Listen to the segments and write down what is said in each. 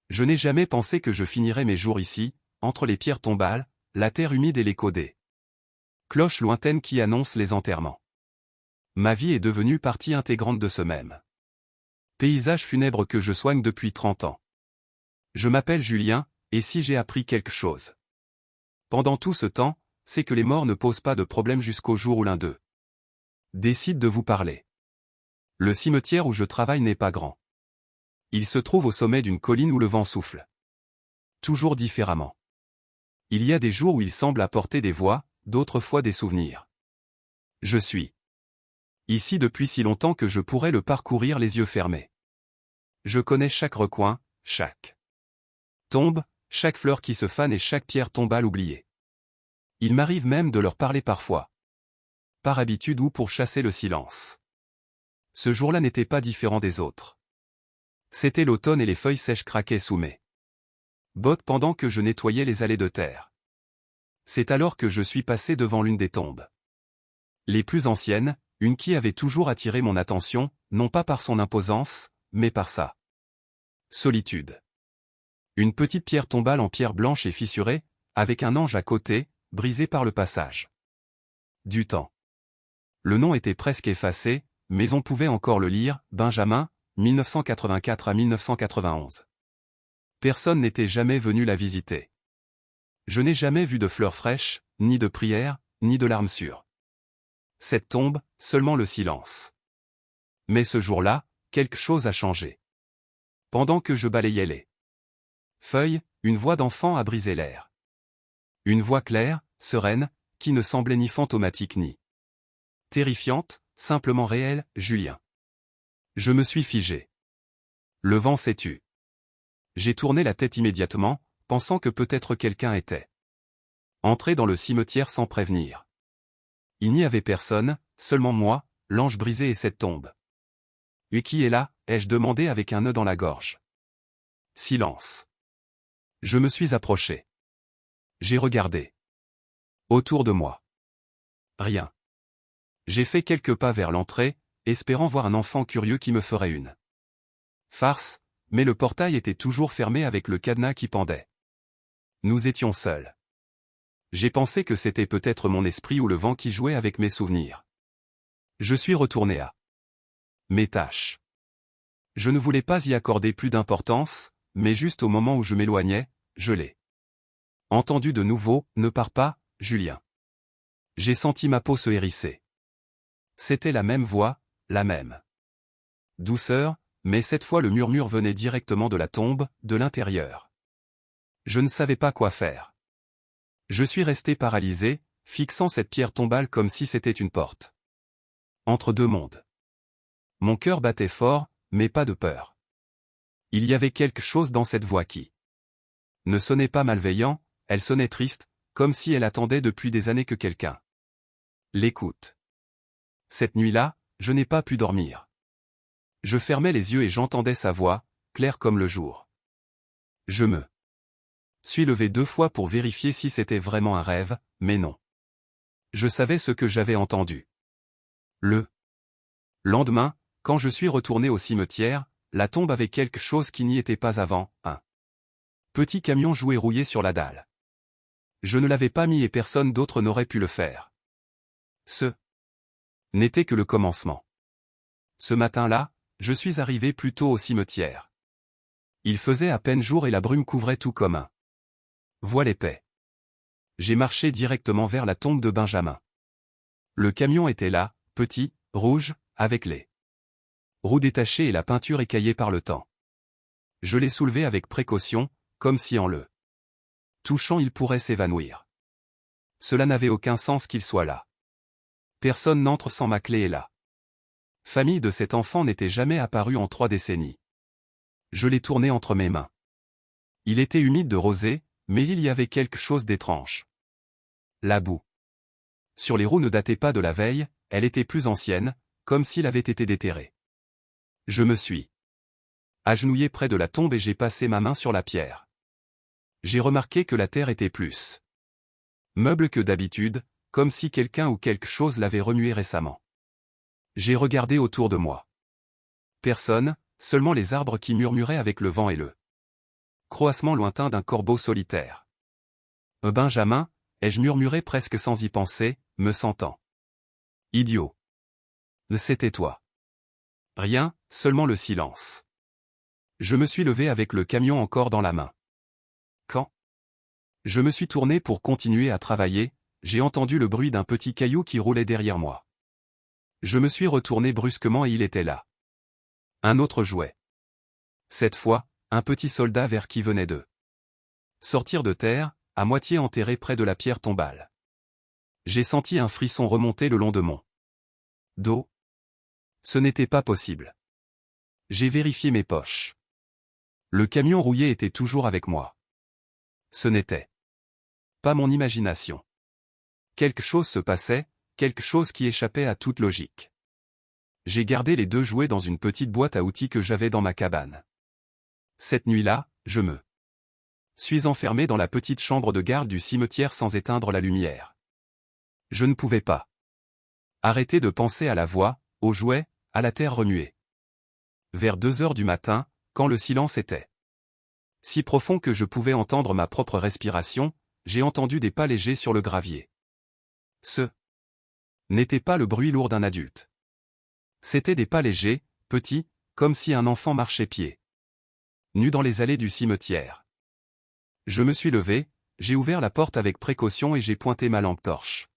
Je n'ai jamais pensé que je finirais mes jours ici, entre les pierres tombales, la terre humide et l'écho des cloches lointaines qui annoncent les enterrements. Ma vie est devenue partie intégrante de ce même paysage funèbre que je soigne depuis 30 ans. Je m'appelle Julien, et si j'ai appris quelque chose pendant tout ce temps, c'est que les morts ne posent pas de problème jusqu'au jour où l'un d'eux décide de vous parler. Le cimetière où je travaille n'est pas grand. Il se trouve au sommet d'une colline où le vent souffle toujours différemment. Il y a des jours où il semble apporter des voix, d'autres fois des souvenirs. Je suis ici depuis si longtemps que je pourrais le parcourir les yeux fermés. Je connais chaque recoin, chaque tombe, chaque fleur qui se fane et chaque pierre tombale oubliée. Il m'arrive même de leur parler parfois. Par habitude ou pour chasser le silence. Ce jour-là n'était pas différent des autres. C'était l'automne et les feuilles sèches craquaient sous mes bottes pendant que je nettoyais les allées de terre. C'est alors que je suis passé devant l'une des tombes les plus anciennes, une qui avait toujours attiré mon attention, non pas par son imposance, mais par sa solitude. Une petite pierre tombale en pierre blanche et fissurée, avec un ange à côté, brisé par le passage du temps. Le nom était presque effacé, mais on pouvait encore le lire, Benjamin, 1984 à 1991. Personne n'était jamais venu la visiter. Je n'ai jamais vu de fleurs fraîches, ni de prières, ni de larmes sur cette tombe, seulement le silence. Mais ce jour-là, quelque chose a changé. Pendant que je balayais les feuilles, une voix d'enfant a brisé l'air. Une voix claire, sereine, qui ne semblait ni fantomatique ni terrifiante, simplement réelle, Julien. Je me suis figé. Le vent s'est tu. J'ai tourné la tête immédiatement, pensant que peut-être quelqu'un était entré dans le cimetière sans prévenir. Il n'y avait personne, seulement moi, l'ange brisé et cette tombe. « Et qui est là ?» ai-je demandé avec un nœud dans la gorge. Silence. Je me suis approché. J'ai regardé. Autour de moi. Rien. J'ai fait quelques pas vers l'entrée, espérant voir un enfant curieux qui me ferait une farce, mais le portail était toujours fermé avec le cadenas qui pendait. Nous étions seuls. J'ai pensé que c'était peut-être mon esprit ou le vent qui jouait avec mes souvenirs. Je suis retourné à mes tâches. Je ne voulais pas y accorder plus d'importance, mais juste au moment où je m'éloignais, je l'ai entendu de nouveau, « Ne pars pas, Julien. » J'ai senti ma peau se hérisser. C'était la même voix, la même douceur, mais cette fois le murmure venait directement de la tombe, de l'intérieur. Je ne savais pas quoi faire. Je suis resté paralysé, fixant cette pierre tombale comme si c'était une porte entre deux mondes. Mon cœur battait fort, mais pas de peur. Il y avait quelque chose dans cette voix qui ne sonnait pas malveillant, elle sonnait triste, comme si elle attendait depuis des années que quelqu'un l'écoute. Cette nuit-là, je n'ai pas pu dormir. Je fermais les yeux et j'entendais sa voix, claire comme le jour. Je me suis levé 2 fois pour vérifier si c'était vraiment un rêve, mais non. Je savais ce que j'avais entendu. Le lendemain, quand je suis retourné au cimetière, la tombe avait quelque chose qui n'y était pas avant, un petit camion jouet rouillé sur la dalle. Je ne l'avais pas mis et personne d'autre n'aurait pu le faire. Ce n'était que le commencement. Ce matin-là, je suis arrivé plus tôt au cimetière. Il faisait à peine jour et la brume couvrait tout comme un voile épais. J'ai marché directement vers la tombe de Benjamin. Le camion était là, petit, rouge, avec les roues détachées et la peinture écaillée par le temps. Je l'ai soulevé avec précaution, comme si en le touchant il pourrait s'évanouir. Cela n'avait aucun sens qu'il soit là. Personne n'entre sans ma clé et la famille de cet enfant n'était jamais apparue en 3 décennies. Je l'ai tourné entre mes mains. Il était humide de rosée, mais il y avait quelque chose d'étrange. La boue sur les roues ne datait pas de la veille, elle était plus ancienne, comme s'il avait été déterré. Je me suis agenouillé près de la tombe et j'ai passé ma main sur la pierre. J'ai remarqué que la terre était plus meuble que d'habitude, comme si quelqu'un ou quelque chose l'avait remué récemment. J'ai regardé autour de moi. Personne, seulement les arbres qui murmuraient avec le vent et le croassement lointain d'un corbeau solitaire. Benjamin, ai-je murmuré presque sans y penser, me sentant. Idiot. C'était toi. Rien, seulement le silence. Je me suis levé avec le camion encore dans la main. Quand je me suis tourné pour continuer à travailler, j'ai entendu le bruit d'un petit caillou qui roulait derrière moi. Je me suis retourné brusquement et il était là. Un autre jouet. Cette fois, un petit soldat vert qui venait de sortir de terre, à moitié enterré près de la pierre tombale. J'ai senti un frisson remonter le long de mon dos. Ce n'était pas possible. J'ai vérifié mes poches. Le camion rouillé était toujours avec moi. Ce n'était pas mon imagination. Quelque chose se passait, quelque chose qui échappait à toute logique. J'ai gardé les 2 jouets dans une petite boîte à outils que j'avais dans ma cabane. Cette nuit-là, je me suis enfermé dans la petite chambre de garde du cimetière sans éteindre la lumière. Je ne pouvais pas arrêter de penser à la voix, aux jouets, à la terre remuée. Vers 2 heures du matin, quand le silence était si profond que je pouvais entendre ma propre respiration, j'ai entendu des pas légers sur le gravier. Ce n'était pas le bruit lourd d'un adulte. C'étaient des pas légers, petits, comme si un enfant marchait pieds nus dans les allées du cimetière. Je me suis levé, j'ai ouvert la porte avec précaution et j'ai pointé ma lampe torche.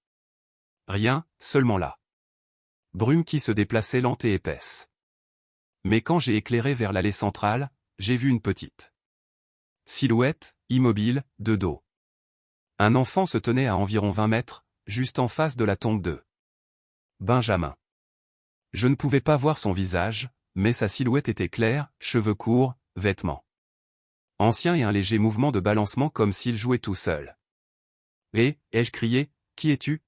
Rien, seulement là. Brume qui se déplaçait lente et épaisse. Mais quand j'ai éclairé vers l'allée centrale, j'ai vu une petite silhouette, immobile, de dos. Un enfant se tenait à environ 20 mètres, juste en face de la tombe de Benjamin. Je ne pouvais pas voir son visage, mais sa silhouette était claire, cheveux courts, vêtements anciens et un léger mouvement de balancement comme s'il jouait tout seul. Et, ai-je crié, qui es-tu?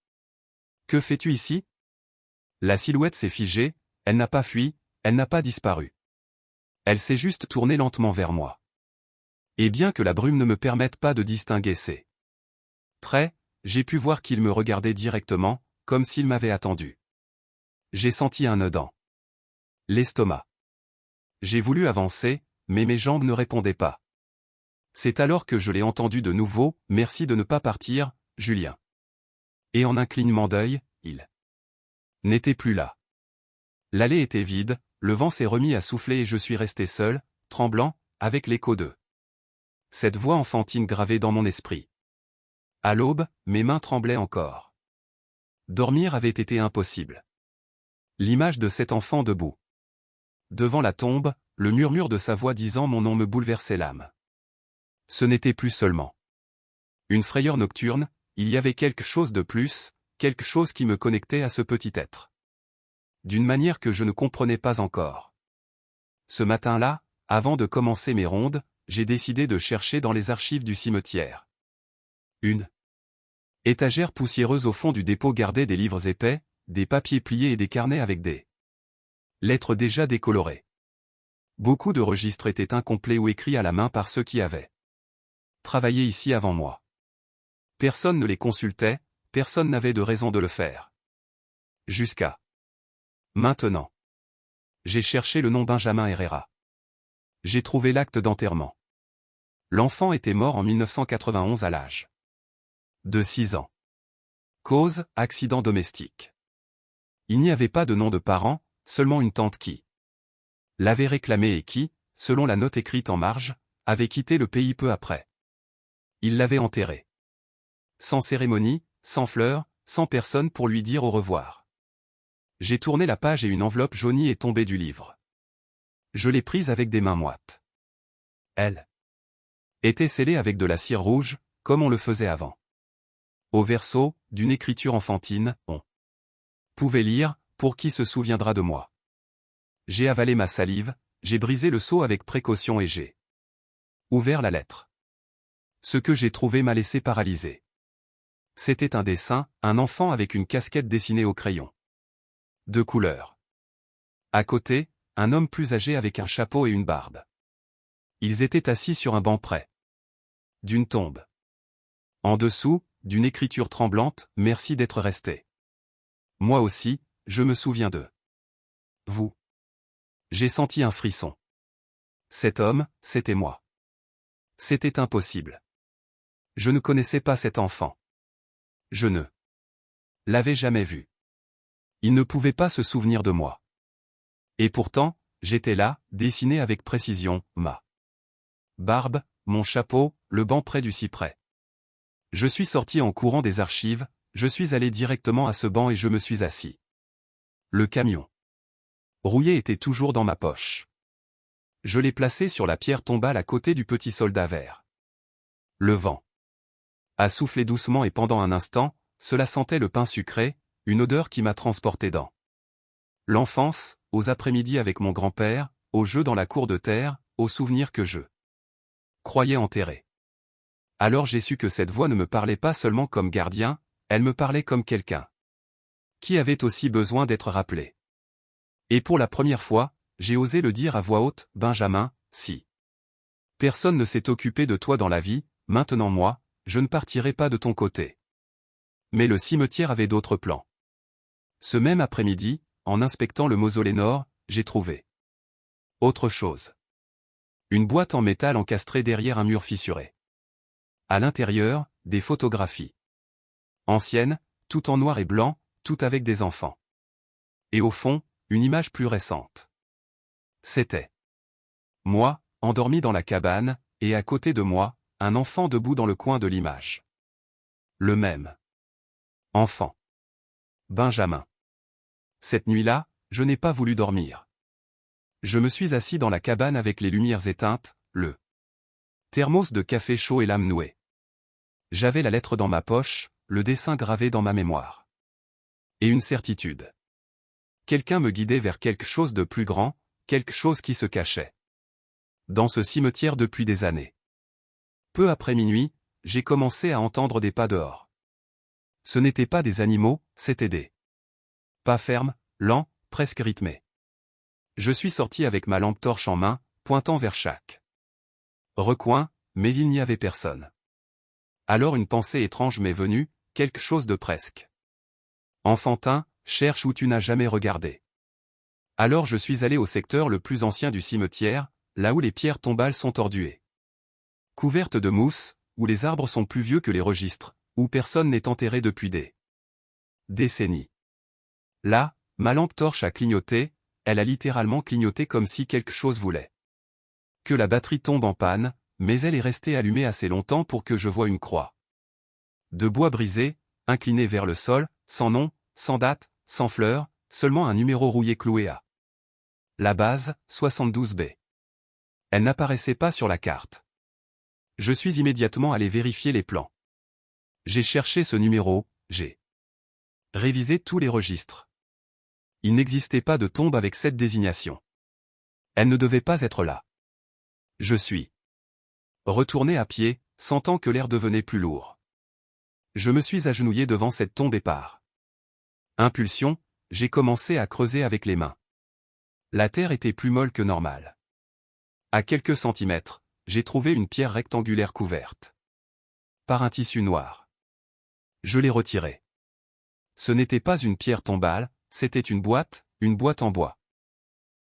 Que fais-tu ici? La silhouette s'est figée, elle n'a pas fui, elle n'a pas disparu. Elle s'est juste tournée lentement vers moi. Et bien que la brume ne me permette pas de distinguer ses traits, j'ai pu voir qu'il me regardait directement, comme s'il m'avait attendu. J'ai senti un nœud dans l'estomac. J'ai voulu avancer, mais mes jambes ne répondaient pas. C'est alors que je l'ai entendu de nouveau, « Merci de ne pas partir, Julien. » Et en un clignement d'œil, il n'était plus là. L'allée était vide, le vent s'est remis à souffler et je suis resté seul, tremblant, avec l'écho de cette voix enfantine gravée dans mon esprit. À l'aube, mes mains tremblaient encore. Dormir avait été impossible. L'image de cet enfant debout devant la tombe, le murmure de sa voix disant mon nom me bouleversait l'âme. Ce n'était plus seulement une frayeur nocturne, il y avait quelque chose de plus, quelque chose qui me connectait à ce petit être. D'une manière que je ne comprenais pas encore. Ce matin-là, avant de commencer mes rondes, j'ai décidé de chercher dans les archives du cimetière. Une étagère poussiéreuse au fond du dépôt gardait des livres épais, des papiers pliés et des carnets avec des lettres déjà décolorées. Beaucoup de registres étaient incomplets ou écrits à la main par ceux qui avaient travaillé ici avant moi. Personne ne les consultait, personne n'avait de raison de le faire. Jusqu'à maintenant. J'ai cherché le nom Benjamin Herrera. J'ai trouvé l'acte d'enterrement. L'enfant était mort en 1991 à l'âge de 6 ans. Cause, accident domestique. Il n'y avait pas de nom de parent, seulement une tante qui l'avait réclamé et qui, selon la note écrite en marge, avait quitté le pays peu après. Il l'avait enterré. Sans cérémonie, sans fleurs, sans personne pour lui dire au revoir. J'ai tourné la page et une enveloppe jaunie est tombée du livre. Je l'ai prise avec des mains moites. Elle était scellée avec de la cire rouge, comme on le faisait avant. Au verso, d'une écriture enfantine, on pouvait lire « Pour qui se souviendra de moi ?» J'ai avalé ma salive, j'ai brisé le seau avec précaution et j'ai ouvert la lettre. Ce que j'ai trouvé m'a laissé paralysé. C'était un dessin, un enfant avec une casquette dessinée au crayon. De couleur. À côté, un homme plus âgé avec un chapeau et une barbe. Ils étaient assis sur un banc près d'une tombe. En dessous, d'une écriture tremblante, « Merci d'être resté. Moi aussi, je me souviens de vous. » J'ai senti un frisson. Cet homme, c'était moi. C'était impossible. Je ne connaissais pas cet enfant. Je ne l'avais jamais vu. Il ne pouvait pas se souvenir de moi. Et pourtant, j'étais là, dessiné avec précision, ma barbe, mon chapeau, le banc près du cyprès. Je suis sorti en courant des archives, je suis allé directement à ce banc et je me suis assis. Le camion rouillé était toujours dans ma poche. Je l'ai placé sur la pierre tombale à côté du petit soldat vert. Le vent a soufflé doucement et pendant un instant, cela sentait le pain sucré, une odeur qui m'a transporté dans l'enfance, aux après-midi avec mon grand-père, aux jeux dans la cour de terre, aux souvenirs que je croyais enterrés. Alors j'ai su que cette voix ne me parlait pas seulement comme gardien, elle me parlait comme quelqu'un qui avait aussi besoin d'être rappelé. Et pour la première fois, j'ai osé le dire à voix haute, Benjamin, si personne ne s'est occupé de toi dans la vie, maintenant moi, je ne partirai pas de ton côté. Mais le cimetière avait d'autres plans. Ce même après-midi, en inspectant le mausolée nord, j'ai trouvé autre chose. Une boîte en métal encastrée derrière un mur fissuré. À l'intérieur, des photographies. Anciennes, tout en noir et blanc, tout avec des enfants. Et au fond, une image plus récente. C'était moi, endormi dans la cabane, et à côté de moi, un enfant debout dans le coin de l'image. Le même enfant. Benjamin. Cette nuit-là, je n'ai pas voulu dormir. Je me suis assis dans la cabane avec les lumières éteintes, le thermos de café chaud et l'âme nouée. J'avais la lettre dans ma poche, le dessin gravé dans ma mémoire. Et une certitude. Quelqu'un me guidait vers quelque chose de plus grand, quelque chose qui se cachait dans ce cimetière depuis des années. Peu après minuit, j'ai commencé à entendre des pas dehors. Ce n'étaient pas des animaux, c'étaient des pas fermes, lents, presque rythmés. Je suis sorti avec ma lampe torche en main, pointant vers chaque recoin, mais il n'y avait personne. Alors une pensée étrange m'est venue, quelque chose de presque enfantin, cherche où tu n'as jamais regardé. Alors je suis allé au secteur le plus ancien du cimetière, là où les pierres tombales sont torduées, couvertes de mousse, où les arbres sont plus vieux que les registres, où personne n'est enterré depuis des décennies. Là, ma lampe torche a clignoté, elle a littéralement clignoté comme si quelque chose voulait que la batterie tombe en panne, mais elle est restée allumée assez longtemps pour que je voie une croix de bois brisé, inclinée vers le sol, sans nom, sans date, sans fleurs, seulement un numéro rouillé cloué à la base, 72B. Elle n'apparaissait pas sur la carte. Je suis immédiatement allé vérifier les plans. J'ai cherché ce numéro, j'ai révisé tous les registres. Il n'existait pas de tombe avec cette désignation. Elle ne devait pas être là. Je suis retourné à pied, sentant que l'air devenait plus lourd. Je me suis agenouillé devant cette tombe et par impulsion, j'ai commencé à creuser avec les mains. La terre était plus molle que normal. À quelques centimètres, j'ai trouvé une pierre rectangulaire couverte par un tissu noir. Je l'ai retirée. Ce n'était pas une pierre tombale, c'était une boîte en bois,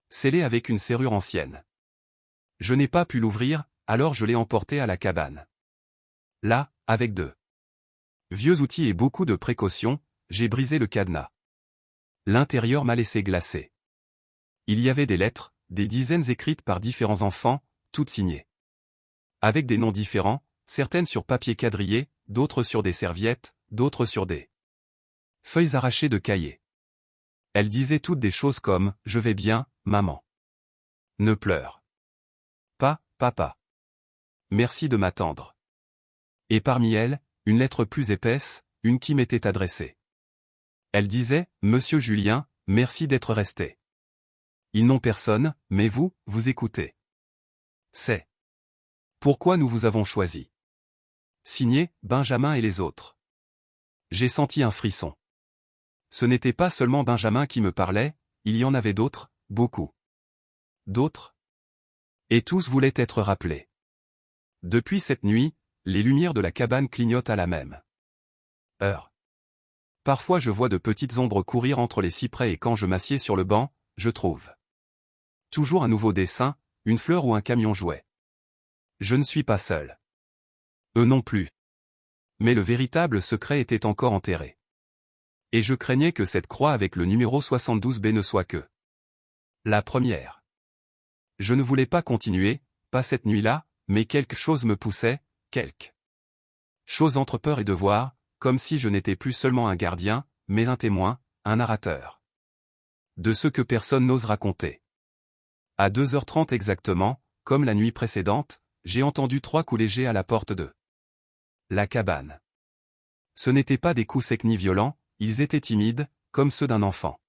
scellée avec une serrure ancienne. Je n'ai pas pu l'ouvrir, alors je l'ai emportée à la cabane. Là, avec deux vieux outils et beaucoup de précautions, j'ai brisé le cadenas. L'intérieur m'a laissé glacé. Il y avait des lettres, des dizaines écrites par différents enfants, toutes signées avec des noms différents, certaines sur papier quadrillé, d'autres sur des serviettes, d'autres sur des feuilles arrachées de cahiers. Elles disaient toutes des choses comme « Je vais bien, maman. Ne pleure pas, papa. Merci de m'attendre. » Et parmi elles, une lettre plus épaisse, une qui m'était adressée. Elle disait « Monsieur Julien, merci d'être resté. Ils n'ont personne, mais vous, vous écoutez. C'est pourquoi nous vous avons choisi. » Signé, Benjamin et les autres. J'ai senti un frisson. Ce n'était pas seulement Benjamin qui me parlait, il y en avait d'autres, beaucoup. D'autres. Et tous voulaient être rappelés. Depuis cette nuit, les lumières de la cabane clignotent à la même heure. Parfois je vois de petites ombres courir entre les cyprès et quand je m'assieds sur le banc, je trouve toujours un nouveau dessin, une fleur ou un camion jouet. Je ne suis pas seul. Eux non plus. Mais le véritable secret était encore enterré. Et je craignais que cette croix avec le numéro 72B ne soit que la première. Je ne voulais pas continuer, pas cette nuit-là, mais quelque chose me poussait, quelque chose entre peur et devoir, comme si je n'étais plus seulement un gardien, mais un témoin, un narrateur. De ce que personne n'ose raconter. À 2h30 exactement, comme la nuit précédente, j'ai entendu 3 coups légers à la porte de la cabane. Ce n'étaient pas des coups secs ni violents, ils étaient timides, comme ceux d'un enfant.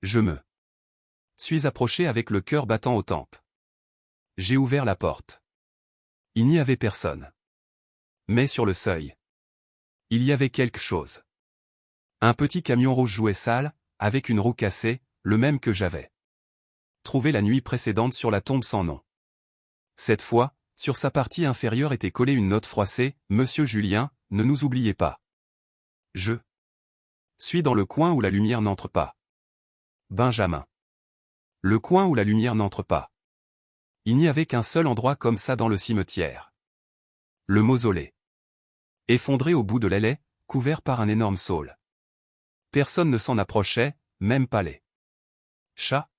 Je me suis approché avec le cœur battant aux tempes. J'ai ouvert la porte. Il n'y avait personne. Mais sur le seuil, il y avait quelque chose. Un petit camion rouge jouet sale, avec une roue cassée, le même que j'avais trouvé la nuit précédente sur la tombe sans nom. Cette fois, sur sa partie inférieure était collée une note froissée, « Monsieur Julien, ne nous oubliez pas. Je suis dans le coin où la lumière n'entre pas. Benjamin. Le coin où la lumière n'entre pas. » Il n'y avait qu'un seul endroit comme ça dans le cimetière. Le mausolée. Effondré au bout de l'allée, couvert par un énorme saule. Personne ne s'en approchait, même pas les chats.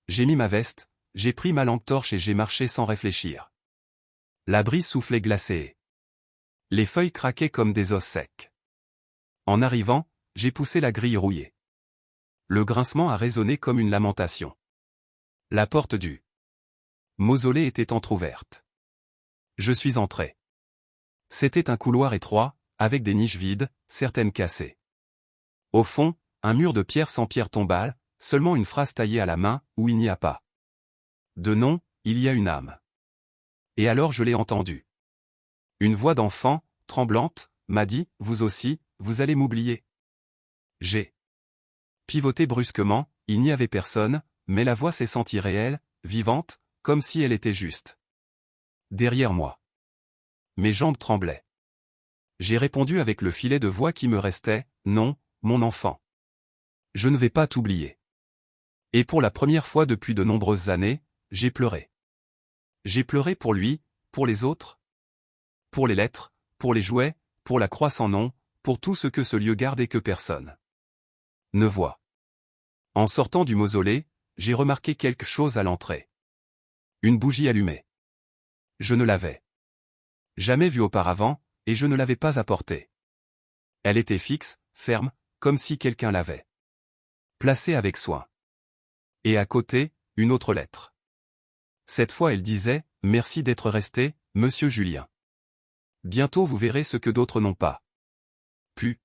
J'ai mis ma veste, j'ai pris ma lampe torche et j'ai marché sans réfléchir. La brise soufflait glacée. Les feuilles craquaient comme des os secs. En arrivant, j'ai poussé la grille rouillée. Le grincement a résonné comme une lamentation. La porte du mausolée était entr'ouverte. Je suis entré. C'était un couloir étroit, avec des niches vides, certaines cassées. Au fond, un mur de pierre sans pierre tombale, seulement une phrase taillée à la main, où il n'y a pas de nom, il y a une âme. Et alors je l'ai entendu. Une voix d'enfant, tremblante, m'a dit, vous aussi, vous allez m'oublier. J'ai pivoté brusquement, il n'y avait personne, mais la voix s'est sentie réelle, vivante, comme si elle était juste derrière moi. Mes jambes tremblaient. J'ai répondu avec le filet de voix qui me restait, non, mon enfant. Je ne vais pas t'oublier. Et pour la première fois depuis de nombreuses années, j'ai pleuré. J'ai pleuré pour lui, pour les autres, pour les lettres, pour les jouets, pour la croix sans nom, pour tout ce que ce lieu garde et que personne ne voit. En sortant du mausolée, j'ai remarqué quelque chose à l'entrée. Une bougie allumée. Je ne l'avais jamais vue auparavant, et je ne l'avais pas apportée. Elle était fixe, ferme, comme si quelqu'un l'avait placée avec soin. Et à côté, une autre lettre. Cette fois elle disait, « Merci d'être resté, monsieur Julien. Bientôt vous verrez ce que d'autres n'ont pas pu. »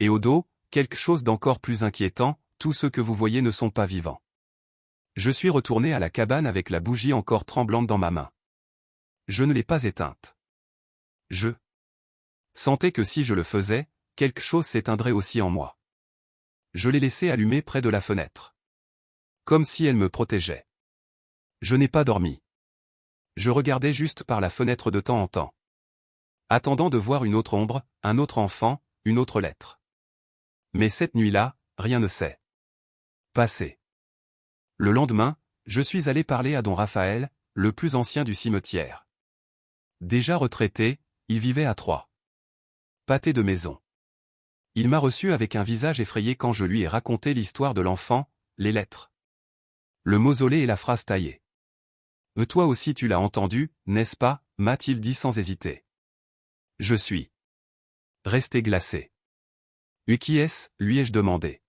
Et au dos, quelque chose d'encore plus inquiétant, « Tous ceux que vous voyez ne sont pas vivants. » Je suis retourné à la cabane avec la bougie encore tremblante dans ma main. Je ne l'ai pas éteinte. Je sentais que si je le faisais, quelque chose s'éteindrait aussi en moi. Je l'ai laissée allumée près de la fenêtre. Comme si elle me protégeait. Je n'ai pas dormi. Je regardais juste par la fenêtre de temps en temps. Attendant de voir une autre ombre, un autre enfant, une autre lettre. Mais cette nuit-là, rien ne s'est passé. Le lendemain, je suis allé parler à don Raphaël, le plus ancien du cimetière. Déjà retraité, il vivait à 3 pâtés de maison. Il m'a reçu avec un visage effrayé quand je lui ai raconté l'histoire de l'enfant, les lettres, le mausolée et la phrase taillée. « Toi aussi tu l'as entendu, n'est-ce pas ?» m'a-t-il dit sans hésiter. Je suis resté glacé. « Qui est-ce » lui ai-je demandé.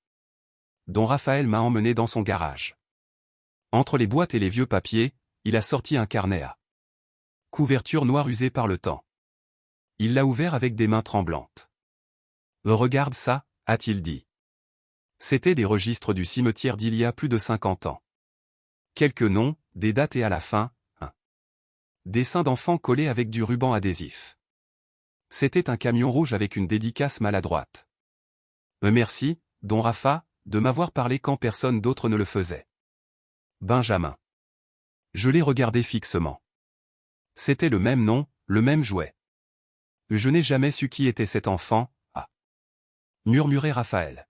Don Raphaël m'a emmené dans son garage. Entre les boîtes et les vieux papiers, il a sorti un carnet à couverture noire usée par le temps. Il l'a ouvert avec des mains tremblantes. « Regarde ça » a-t-il dit. C'étaient des registres du cimetière d'il y a plus de 50 ans. Quelques noms, des dates et à la fin, un dessin d'enfant collé avec du ruban adhésif. C'était un camion rouge avec une dédicace maladroite. Merci, don Rafa, de m'avoir parlé quand personne d'autre ne le faisait. Benjamin. Je l'ai regardé fixement. C'était le même nom, le même jouet. Je n'ai jamais su qui était cet enfant, a murmuré Raphaël.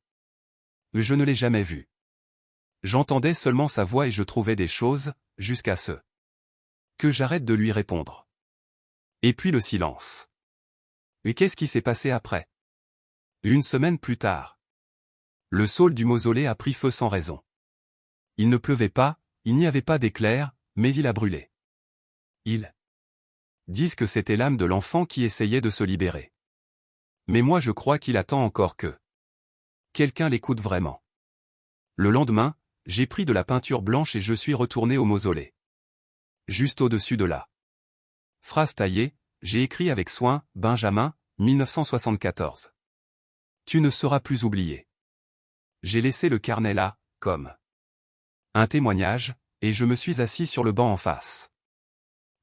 Je ne l'ai jamais vu. J'entendais seulement sa voix et je trouvais des choses, jusqu'à ce Que j'arrête de lui répondre. Et puis le silence. Et qu'est-ce qui s'est passé après? Une semaine plus tard. Le saule du mausolée a pris feu sans raison. Il ne pleuvait pas, il n'y avait pas d'éclair, mais il a brûlé. Ils disent que c'était l'âme de l'enfant qui essayait de se libérer. Mais moi je crois qu'il attend encore que quelqu'un l'écoute vraiment. Le lendemain, j'ai pris de la peinture blanche et je suis retourné au mausolée. Juste au-dessus de la phrase taillée, j'ai écrit avec soin, Benjamin, 1974. Tu ne seras plus oublié. J'ai laissé le carnet là, comme un témoignage, et je me suis assis sur le banc en face.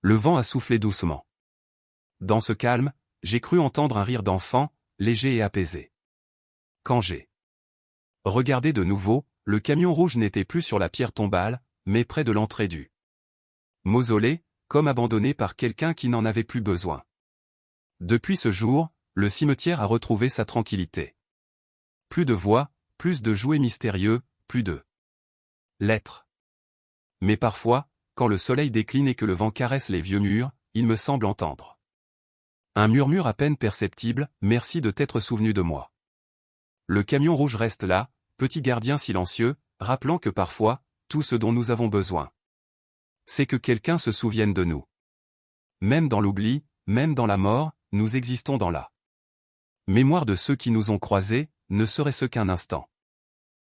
Le vent a soufflé doucement. Dans ce calme, j'ai cru entendre un rire d'enfant, léger et apaisé. Quand j'ai regardé de nouveau, le camion rouge n'était plus sur la pierre tombale, mais près de l'entrée du mausolée, comme abandonné par quelqu'un qui n'en avait plus besoin. Depuis ce jour, le cimetière a retrouvé sa tranquillité. Plus de voix, plus de jouets mystérieux, plus de lettres. Mais parfois, quand le soleil décline et que le vent caresse les vieux murs, il me semble entendre un murmure à peine perceptible, merci de t'être souvenu de moi. Le camion rouge reste là, petit gardien silencieux, rappelant que parfois, tout ce dont nous avons besoin, c'est que quelqu'un se souvienne de nous. Même dans l'oubli, même dans la mort, nous existons dans la mémoire de ceux qui nous ont croisés, ne serait-ce qu'un instant.